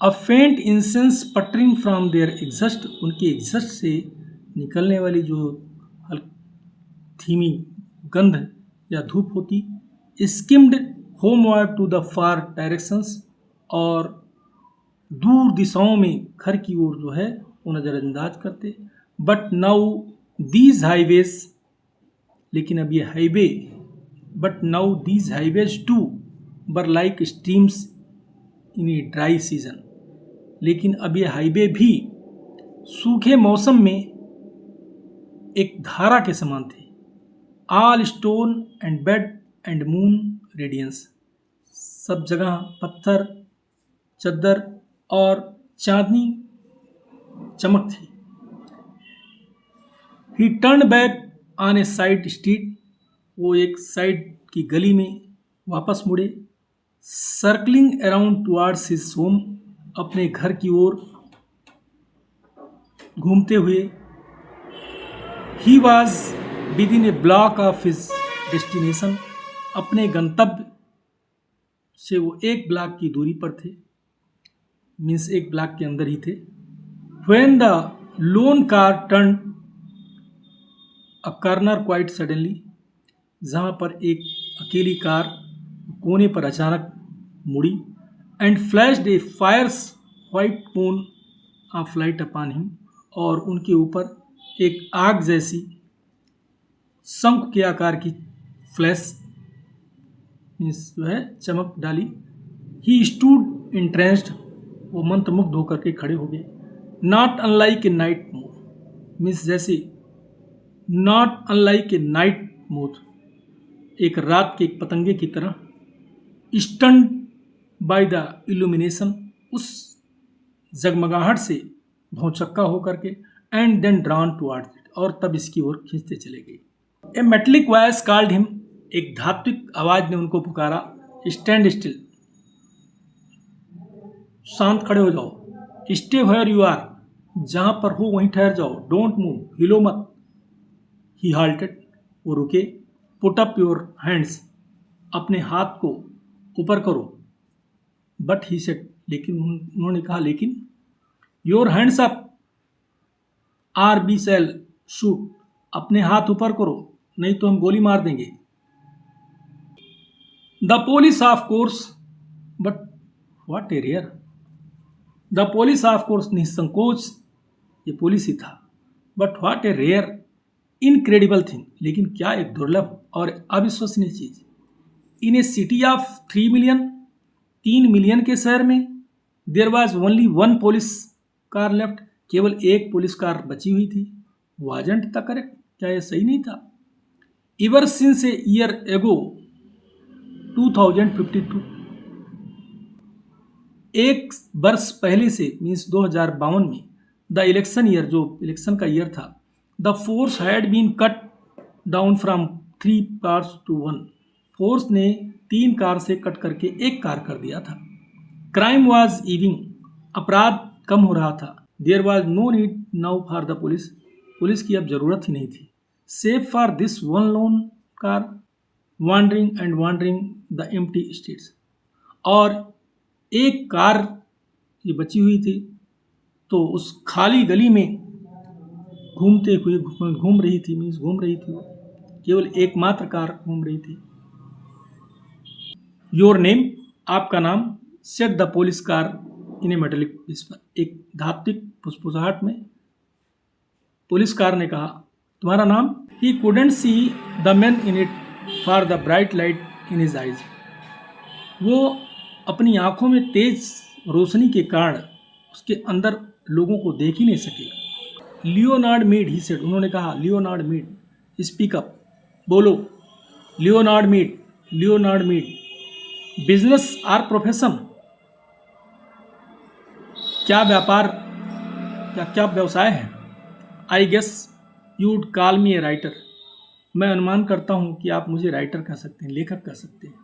A faint incense puttering from their exhaust, उनके exhaust से निकलने वाली जो धीमी गंध या धूप होती, skimmed homeward to the far directions, और दूर दिशाओं में घर की ओर जो है वो नज़रअंदाज करते। बट नाउ दीज हाईवेज, लेकिन अब ये highway, but now these highways to were like streams in a dry season, लेकिन अब ये हाईवे भी सूखे मौसम में एक धारा के समान थे। All stone and bed and moon radiance, सब जगह पत्थर, चद्दर और चांदनी चमक थी। He turn back on a side street, वो एक साइड की गली में वापस मुड़े। Circling around towards his home, अपने घर की ओर घूमते हुए। He was within a block of his destination, अपने गंतव्य से वो एक ब्लॉक की दूरी पर थे, मीन्स एक ब्लॉक के अंदर ही थे। When the lone car turn a corner quite suddenly, जहाँ पर एक अकेली कार कोने पर अचानक मुड़ी। And flashed a fierce white cone of light upon him, और उनके ऊपर एक आग जैसी शंख के आकार की फ्लैश मीन्स जो है चमक डाली। ही स्टूड इंट्रेंस्ड, वो मंत्रमुग्ध होकर के खड़े हो गए। Not unlike a night moth, means जैसे not unlike a night moth, एक रात के एक पतंगे की तरह। स्टन्ड बाय द इल्यूमिनेशन, उस जगमगाहट से भौचक्का होकर के। And then drawn towards it, और तब इसकी ओर खींचते चले गए। A metallic voice called him, एक धात्विक आवाज ने उनको पुकारा। स्टैंड स्टिल, शांत खड़े हो जाओ। स्टे वेयर यू आर, जहां पर हो वहीं ठहर जाओ। डोंट मूव, हिलो मत। ही हाल्टेड, वो रुके। पुट अप योर हैंड्स, अपने हाथ को ऊपर करो। बट ही सेड, लेकिन उन्होंने कहा लेकिन। Your hands up or be sell shoot, अपने हाथ ऊपर करो नहीं तो हम गोली मार देंगे। The police of course, but what a rare. The police of course, निसंकोच ये पुलिस ही था। But what a rare incredible thing, लेकिन क्या एक दुर्लभ और अविश्वसनीय चीज। In a city of 3 million, 3 million के शहर में, there was only one police car left, केवल एक पुलिस कार बची हुई थी। वाजंट द करेक्ट, क्या यह सही नहीं था। इवर सिंस ए ईयर एगो 2052, एक वर्ष पहले से मीन्स 2052 में, द इलेक्शन ईयर, जो इलेक्शन का ईयर था, the force had been cut down from 3 cars to 1, force ने 3 कार से कट करके एक कार कर दिया था। क्राइम वॉज इविंग, अपराध कम हो रहा था। There was no need now for the police, police की अब जरूरत ही नहीं थी। Save for this one lone car wandering and wandering the empty streets, और एक कार ये बची हुई थी तो उस खाली गली में घूमते हुए घूम रही थी, मीन्स घूम रही थी, केवल एकमात्र कार घूम रही थी। योर नेम, आपका नाम। Set the police car in A metallic whisper, एक धात्विक फुसफुसाहट में पुलिस कार ने कहा तुम्हारा नाम। ही couldn't see the man in it for the bright light in his eyes, वो अपनी आंखों में तेज रोशनी के कारण उसके अंदर लोगों को देख ही नहीं सके। लियोनार्ड मीड, ही सेड, उन्होंने कहा लियोनार्ड मीड, स्पीक अप, बोलो। Leonard Mead, Leonard Mead, business or profession, क्या व्यापार या क्या व्यवसाय है। I guess you would call me a writer, मैं अनुमान करता हूँ कि आप मुझे राइटर कह सकते हैं, लेखक कह सकते हैं।